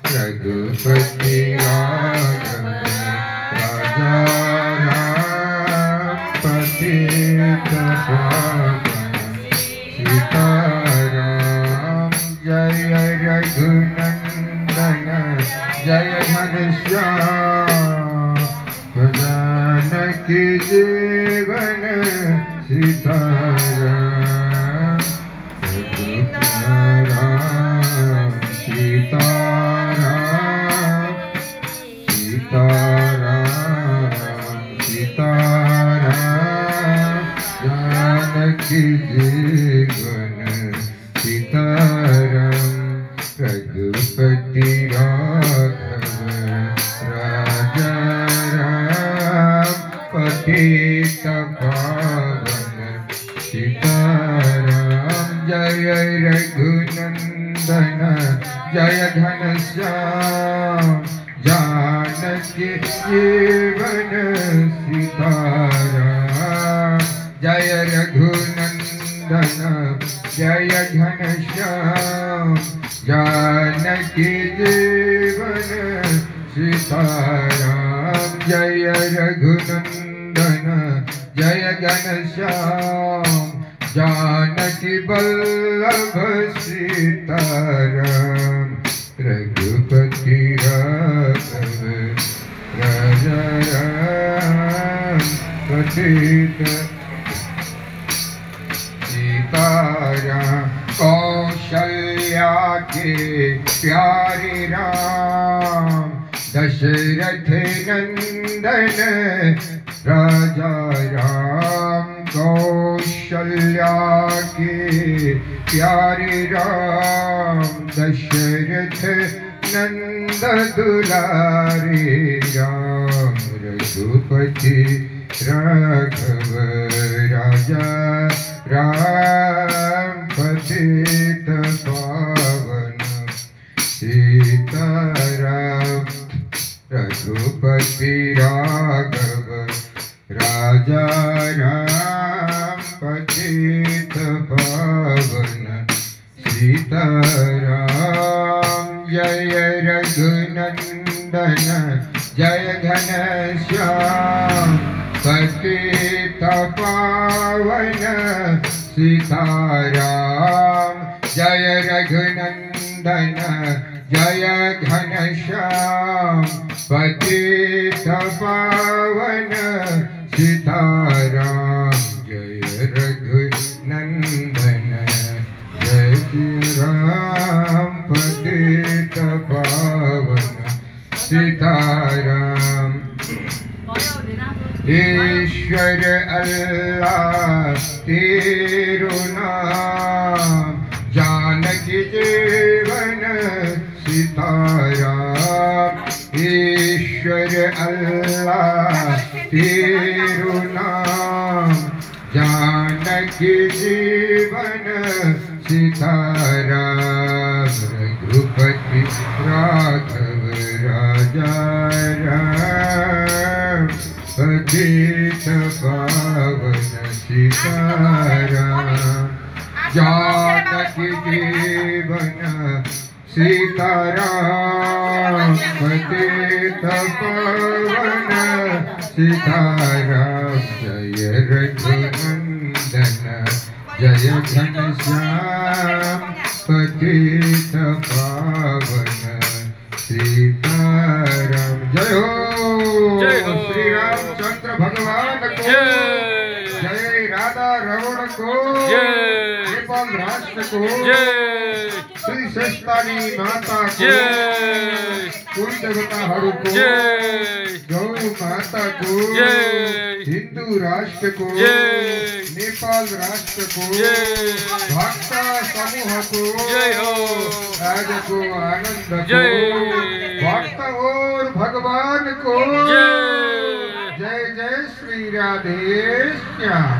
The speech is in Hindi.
रघुपति राघव राजा राम पतित पावन सीताराम। जय रघुनंदन जय घनश्याम जानकी जीवन सीताराम। सीताराम सीताराम सीताराम सीताराम जानकी जीवन सीताराम। रघुपति राघव राजा राम पतित पावन सीताराम। जय रघुनंदन जय घनश्याम जानकी जीवन सीताराम। जय रघुनंदन जय घनश्याम जानकी जीवन सीताराम। जय रघुनंदन जय घनश्याम जानकी वल्लभ सीताराम। रघुपति राघव राजा राम पतित सीताराम। कौशल्या के प्यारे राम दशरथ नंदन राजा राम। कौशल्या के प्यारे राम दशरथ नंद दुलारे राम। रघुपति राघव राजा राम पतित पावन सीताराम। रघुपति राघव राजा राम पतित पावन सीताराम। जय रघुनंदन जय घनश्याम पतित पावन सीताराम। जय रघुनंदन जय घनश्याम पतित पावन सीताराम। जय रघुनंदन जय राम पतित पावन सीताराम। ईश्वर अल्लाह तेरु नाम जानकी जीवन सीताराम। ईश्वर अल्लाह तेरु नाम जानकी जीवन सीताराम। रघुपति राघव राजा राम पतित पावन सीताराम। जानकी जीवन सीताराम पतित पावन सीताराम। जय रघुनंदन जय घनश्याम पतित पावन सीताराम। जय हो श्री रामचंद्र भगवान को जय। राधा रमण को नेपाल राष्ट्र को श्री शेषतानी माता को कुल देवताहरू को गौ माता को हिंदू राष्ट्र को नेपाल राष्ट्र को भक्त समूह को आज को आनंद को भक्त और भगवान को जय जय श्री राधे श्याम।